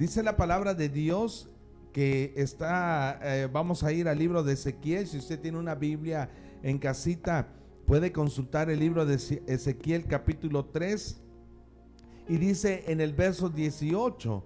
Dice la palabra de Dios que está, vamos a ir al libro de Ezequiel. Si usted tiene una Biblia en casita, puede consultar el libro de Ezequiel capítulo 3, y dice en el verso 18,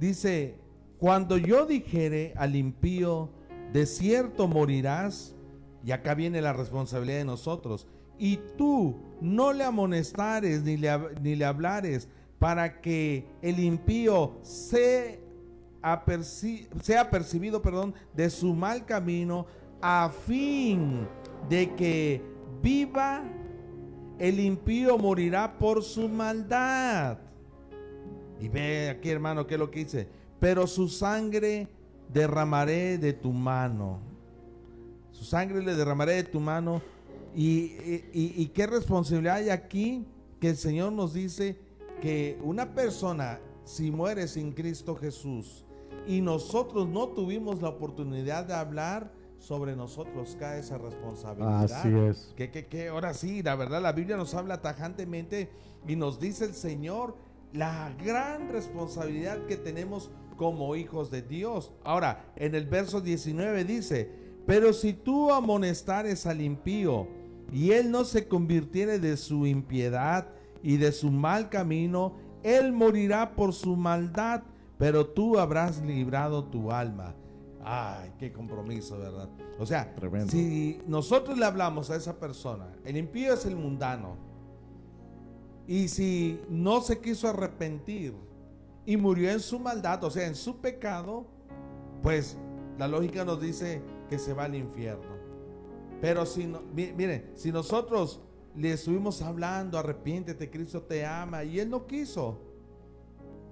dice: cuando yo dijere al impío, de cierto morirás, y acá viene la responsabilidad de nosotros, y tú no le amonestares ni le hablares, para que el impío sea apercibido, de su mal camino, a fin de que viva, el impío morirá por su maldad. Y ve aquí, hermano, qué es lo que dice: pero su sangre derramaré de tu mano. Su sangre le derramaré de tu mano. Y qué responsabilidad hay aquí, que el Señor nos dice que una persona, si muere sin Cristo Jesús y nosotros no tuvimos la oportunidad de hablar, sobre nosotros cae esa responsabilidad. Así es. Que ahora sí, la verdad, la Biblia nos habla tajantemente y nos dice el Señor la gran responsabilidad que tenemos como hijos de Dios. Ahora, en el verso 19 dice: pero si tú amonestares al impío, y él no se convirtiere de su impiedad y de su mal camino, él morirá por su maldad, pero tú habrás librado tu alma. Ay, qué compromiso, ¿verdad? O sea, tremendo. Si nosotros le hablamos a esa persona, el impío es el mundano, y si no se quiso arrepentir y murió en su maldad, o sea, en su pecado, pues la lógica nos dice que se va al infierno. Pero si no, miren, si nosotros le estuvimos hablando, arrepiéntete, Cristo te ama, y él no quiso,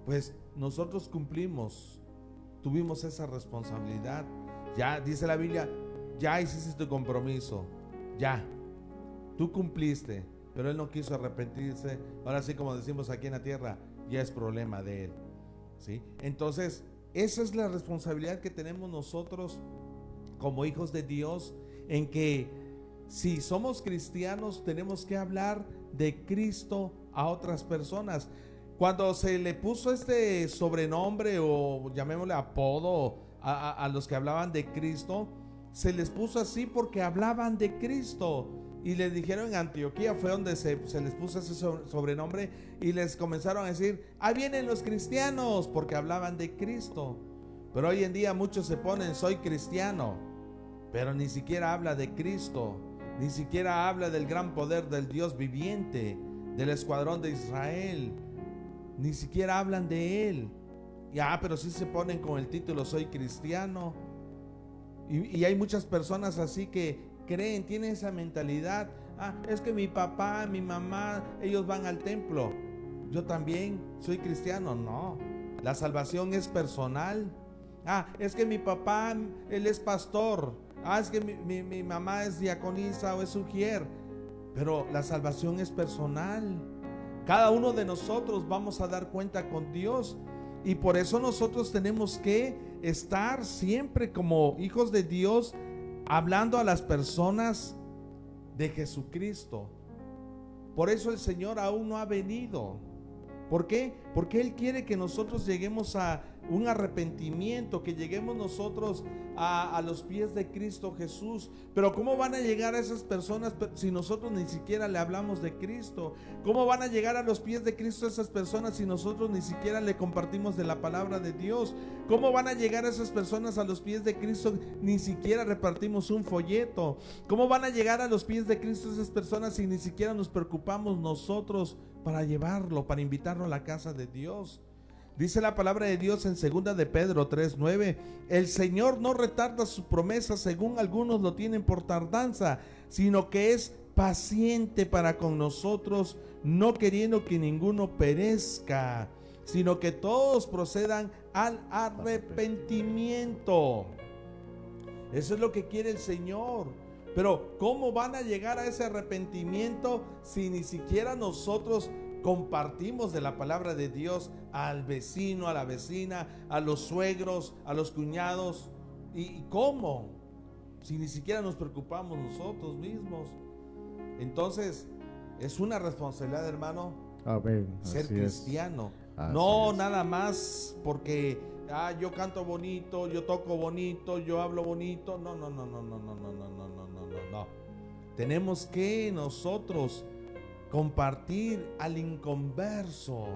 pues nosotros cumplimos, tuvimos esa responsabilidad. Ya dice la Biblia, ya hiciste tu compromiso, ya, tú cumpliste, pero él no quiso arrepentirse. Ahora sí, como decimos aquí en la tierra, ya es problema de él, ¿sí? Entonces, esa es la responsabilidad que tenemos nosotros como hijos de Dios, en que si somos cristianos tenemos que hablar de Cristo a otras personas. Cuando se le puso este sobrenombre, o llamémosle apodo, a los que hablaban de Cristo, se les puso así porque hablaban de Cristo. Y les dijeron, en Antioquía fue donde se les puso ese sobrenombre, y les comenzaron a decir: ahí vienen los cristianos, porque hablaban de Cristo. Pero hoy en día muchos se ponen: soy cristiano, pero ni siquiera habla de Cristo, ni siquiera habla del gran poder del Dios viviente, del escuadrón de Israel, ni siquiera hablan de él. Pero sí se ponen con el título: soy cristiano. Y hay muchas personas así que creen, tienen esa mentalidad: es que mi papá, mi mamá, ellos van al templo, yo también soy cristiano. No, la salvación es personal. Es que mi papá, él es pastor. Es que mi mamá es diaconisa o es ujier. Pero la salvación es personal. Cada uno de nosotros vamos a dar cuenta con Dios, y por eso nosotros tenemos que estar siempre como hijos de Dios hablando a las personas de Jesucristo. Por eso el Señor aún no ha venido. ¿Por qué? Porque Él quiere que nosotros lleguemos a un arrepentimiento, que lleguemos nosotros a los pies de Cristo Jesús. Pero ¿cómo van a llegar a esas personas si nosotros ni siquiera le hablamos de Cristo? ¿Cómo van a llegar a los pies de Cristo esas personas si nosotros ni siquiera le compartimos de la palabra de Dios? ¿Cómo van a llegar a esas personas a los pies de Cristo ni siquiera repartimos un folleto? ¿Cómo van a llegar a los pies de Cristo esas personas si ni siquiera nos preocupamos nosotros para llevarlo, para invitarlo a la casa de Dios? Dice la palabra de Dios en 2 de Pedro 3:9: el Señor no retarda su promesa, según algunos lo tienen por tardanza, sino que es paciente para con nosotros, no queriendo que ninguno perezca, sino que todos procedan al arrepentimiento. Eso es lo que quiere el Señor. Pero ¿cómo van a llegar a ese arrepentimiento si ni siquiera nosotros compartimos de la palabra de Dios al vecino, a la vecina, a los suegros, a los cuñados? ¿Y cómo? Si ni siquiera nos preocupamos nosotros mismos. Entonces, es una responsabilidad, hermano, Amén. ser cristiano. No nada más porque yo canto bonito, yo toco bonito, yo hablo bonito. No. Tenemos que nosotros compartir al inconverso,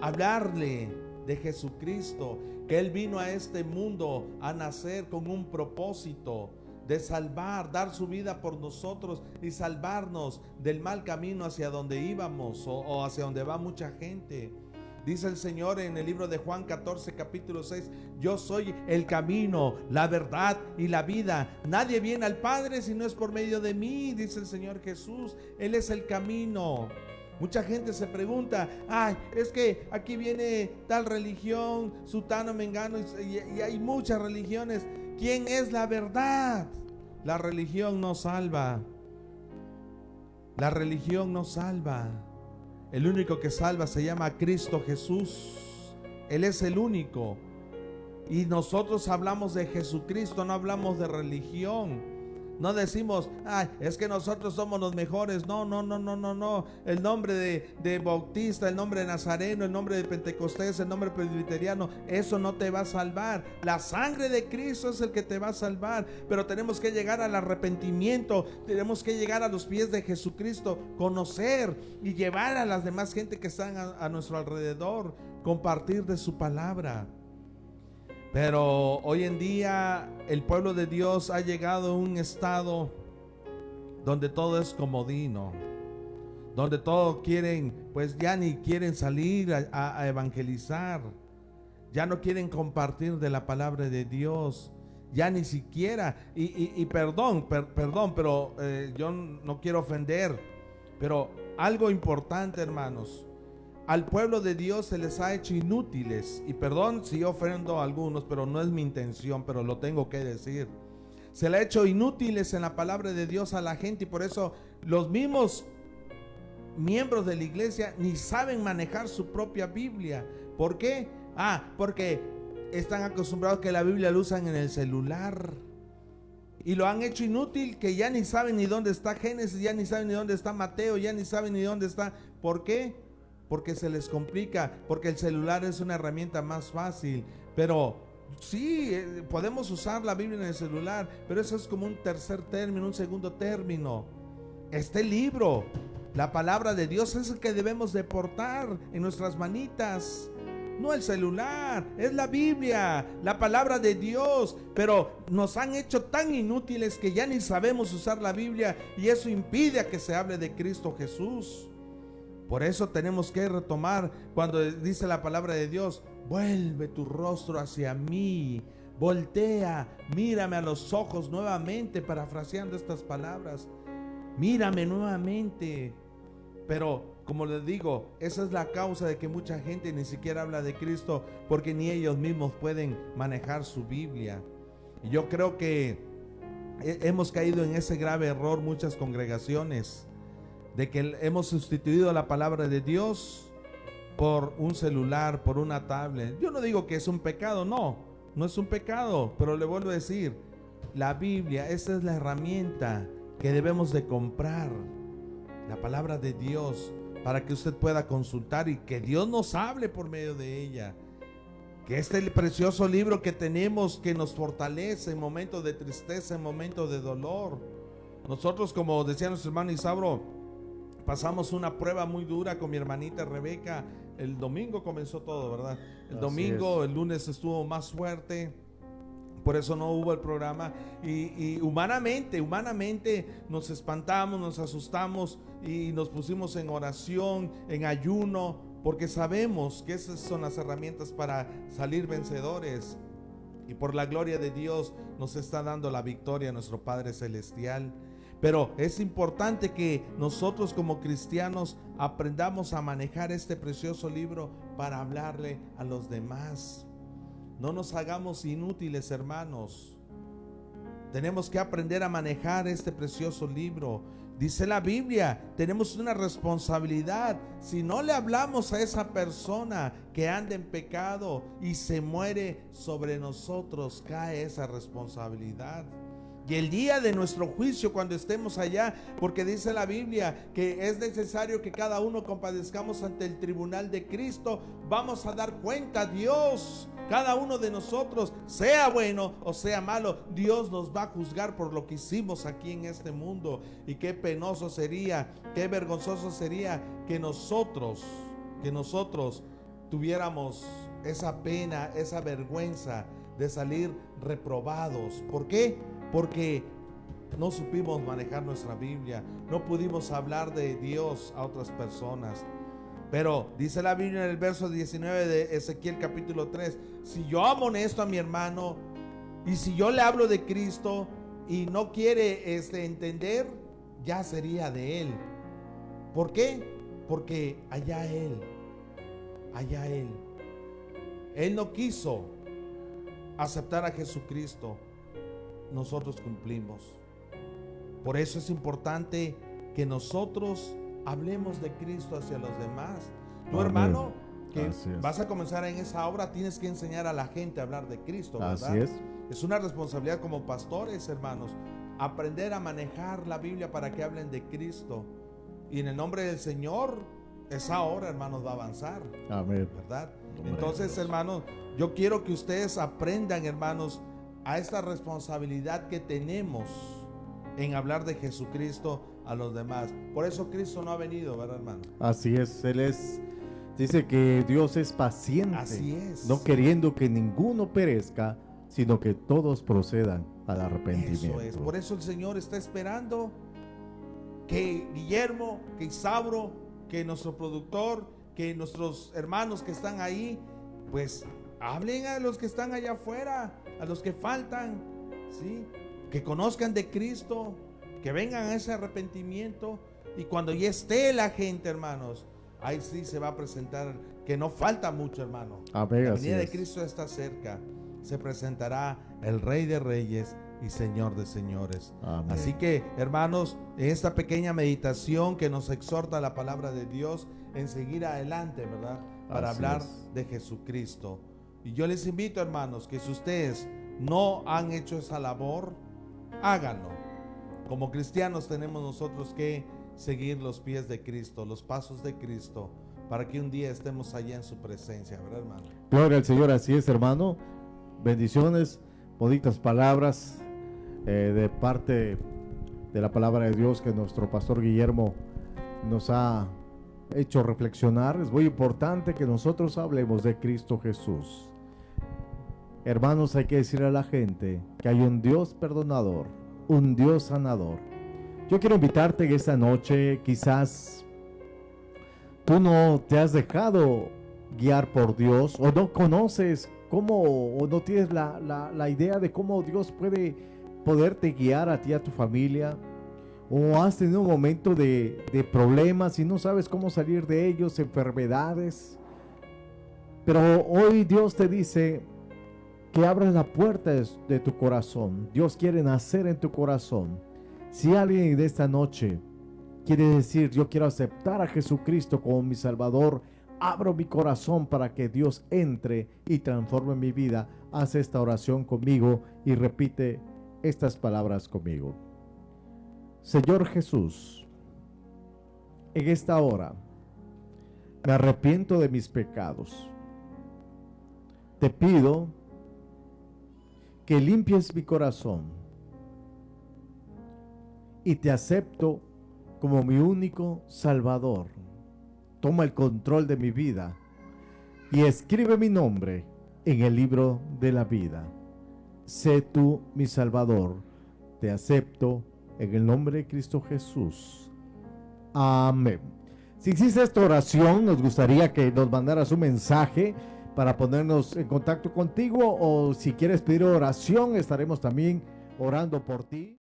hablarle de Jesucristo, que Él vino a este mundo a nacer con un propósito de salvar, dar su vida por nosotros y salvarnos del mal camino hacia donde íbamos o hacia donde va mucha gente. Dice el Señor en el libro de Juan 14, capítulo 6, yo soy el camino, la verdad y la vida. Nadie viene al Padre si no es por medio de mí, dice el Señor Jesús. Él es el camino. Mucha gente se pregunta, es que aquí viene tal religión, sutano, mengano, y hay muchas religiones. ¿Quién es la verdad? La religión no salva. La religión no salva. El único que salva se llama Cristo Jesús. Él es el único. Y nosotros hablamos de Jesucristo, no hablamos de religión. No decimos, es que nosotros somos los mejores. No. El nombre de Bautista, el nombre de Nazareno, el nombre de Pentecostés, el nombre presbiteriano, eso no te va a salvar. La sangre de Cristo es el que te va a salvar. Pero tenemos que llegar al arrepentimiento. Tenemos que llegar a los pies de Jesucristo, conocer y llevar a las demás gente que están a nuestro alrededor, compartir de su palabra. Pero hoy en día el pueblo de Dios ha llegado a un estado donde todo es comodino, donde todos quieren, pues ya ni quieren salir a evangelizar, ya no quieren compartir de la palabra de Dios, ya ni siquiera, y perdón, pero yo no quiero ofender, pero algo importante, hermanos. Al pueblo de Dios se les ha hecho inútiles, y perdón si ofendo a algunos, pero no es mi intención, pero lo tengo que decir. Se le ha hecho inútiles en la palabra de Dios a la gente, y por eso los mismos miembros de la iglesia ni saben manejar su propia Biblia. ¿Por qué? Porque están acostumbrados que la Biblia la usan en el celular, y lo han hecho inútil, que ya ni saben ni dónde está Génesis, ya ni saben ni dónde está Mateo, ya ni saben ni dónde está. ¿Por qué? Porque se les complica, porque el celular es una herramienta más fácil. Pero sí, podemos usar la Biblia en el celular, pero eso es como un tercer término, un segundo término. Este libro, la palabra de Dios, es el que debemos de portar en nuestras manitas. No el celular, es la Biblia, la palabra de Dios. Pero nos han hecho tan inútiles que ya ni sabemos usar la Biblia, y eso impide a que se hable de Cristo Jesús. Por eso tenemos que retomar cuando dice la palabra de Dios: vuelve tu rostro hacia mí, voltea, mírame a los ojos nuevamente, parafraseando estas palabras. Mírame nuevamente. Pero como les digo, esa es la causa de que mucha gente ni siquiera habla de Cristo, porque ni ellos mismos pueden manejar su Biblia. Y yo creo que hemos caído en ese grave error muchas congregaciones, de que hemos sustituido la palabra de Dios por un celular, por una tablet. Yo no digo que es un pecado, no es un pecado, pero le vuelvo a decir, la Biblia, esa es la herramienta que debemos de comprar, la palabra de Dios, para que usted pueda consultar y que Dios nos hable por medio de ella. Que este precioso libro que tenemos, que nos fortalece en momentos de tristeza, en momentos de dolor. Nosotros, como decía nuestro hermano Isauro, pasamos una prueba muy dura con mi hermanita Rebeca. El domingo comenzó todo, ¿verdad? El domingo, el lunes estuvo más fuerte, por eso no hubo el programa. Y humanamente nos espantamos, nos asustamos y nos pusimos en oración, en ayuno, porque sabemos que esas son las herramientas para salir vencedores. Y por la gloria de Dios nos está dando la victoria nuestro Padre Celestial. Pero es importante que nosotros como cristianos aprendamos a manejar este precioso libro para hablarle a los demás. No nos hagamos inútiles, hermanos. Tenemos que aprender a manejar este precioso libro. Dice la Biblia, tenemos una responsabilidad. Si no le hablamos a esa persona que anda en pecado y se muere, sobre nosotros cae esa responsabilidad. Y el día de nuestro juicio, cuando estemos allá, porque dice la Biblia que es necesario que cada uno compadezcamos ante el tribunal de Cristo, vamos a dar cuenta a Dios. Cada uno de nosotros, sea bueno o sea malo, Dios nos va a juzgar por lo que hicimos aquí en este mundo. Y qué penoso sería, qué vergonzoso sería que nosotros tuviéramos esa pena, esa vergüenza de salir reprobados. ¿Por qué? Porque no supimos manejar nuestra Biblia, no pudimos hablar de Dios a otras personas. Pero dice la Biblia en el verso 19 de Ezequiel capítulo 3, si yo amonesto a mi hermano y si yo le hablo de Cristo y no quiere entender, ya sería de él. ¿Por qué? Porque allá él no quiso aceptar a Jesucristo. Nosotros cumplimos. Por eso es importante que nosotros hablemos de Cristo hacia los demás. Tu hermano, que vas a comenzar en esa obra, tienes que enseñar a la gente a hablar de Cristo, ¿verdad? Así es. Es una responsabilidad como pastores, hermanos, aprender a manejar la Biblia para que hablen de Cristo. Y en el nombre del Señor, esa obra, hermanos, va a avanzar. Amén. ¿Verdad? Entonces, hermanos, yo quiero que ustedes aprendan, hermanos, a esta responsabilidad que tenemos en hablar de Jesucristo a los demás. Por eso Cristo no ha venido, ¿verdad, hermano? Así es, dice que Dios es paciente. Así es. No queriendo que ninguno perezca, sino que todos procedan al arrepentimiento. Eso es. Por eso el Señor está esperando que Guillermo, que Isauro, que nuestro productor, que nuestros hermanos que están ahí, pues hablen a los que están allá afuera, a los que faltan, ¿sí? Que conozcan de Cristo, que vengan a ese arrepentimiento. Y cuando ya esté la gente, hermanos, ahí sí se va a presentar, que no falta mucho, hermano. Amén, la así venida de es. Cristo está cerca. Se presentará el Rey de Reyes y Señor de Señores. Amén. Así que, hermanos, en esta pequeña meditación que nos exhorta la palabra de Dios en seguir adelante, ¿verdad? Para Así hablar es. de Jesucristo. Y yo les invito, hermanos, que si ustedes no han hecho esa labor, háganlo. Como cristianos tenemos nosotros que seguir los pies de Cristo, los pasos de Cristo, para que un día estemos allá en su presencia, ¿verdad, hermano? Gloria al Señor, así es, hermano. Bendiciones, bonitas palabras de parte de la palabra de Dios que nuestro pastor Guillermo nos ha hecho reflexionar. Es muy importante que nosotros hablemos de Cristo Jesús. Hermanos, hay que decirle a la gente que hay un Dios perdonador, un Dios sanador. Yo quiero invitarte en esta noche, quizás tú no te has dejado guiar por Dios o no conoces cómo, o no tienes la idea de cómo Dios puede poderte guiar a ti, a tu familia, o has tenido un momento de problemas y no sabes cómo salir de ellos, enfermedades. Pero hoy Dios te dice que abras la puerta de tu corazón. Dios quiere nacer en tu corazón. Si alguien de esta noche quiere decir, yo quiero aceptar a Jesucristo como mi Salvador, abro mi corazón para que Dios entre y transforme mi vida, haz esta oración conmigo y repite estas palabras conmigo. Señor Jesús, en esta hora me arrepiento de mis pecados. Te pido que limpies mi corazón y te acepto como mi único Salvador. Toma el control de mi vida y escribe mi nombre en el libro de la vida. Sé tú mi Salvador. Te acepto en el nombre de Cristo Jesús. Amén. Si hiciste esta oración, nos gustaría que nos mandaras un mensaje para ponernos en contacto contigo, o si quieres pedir oración, estaremos también orando por ti.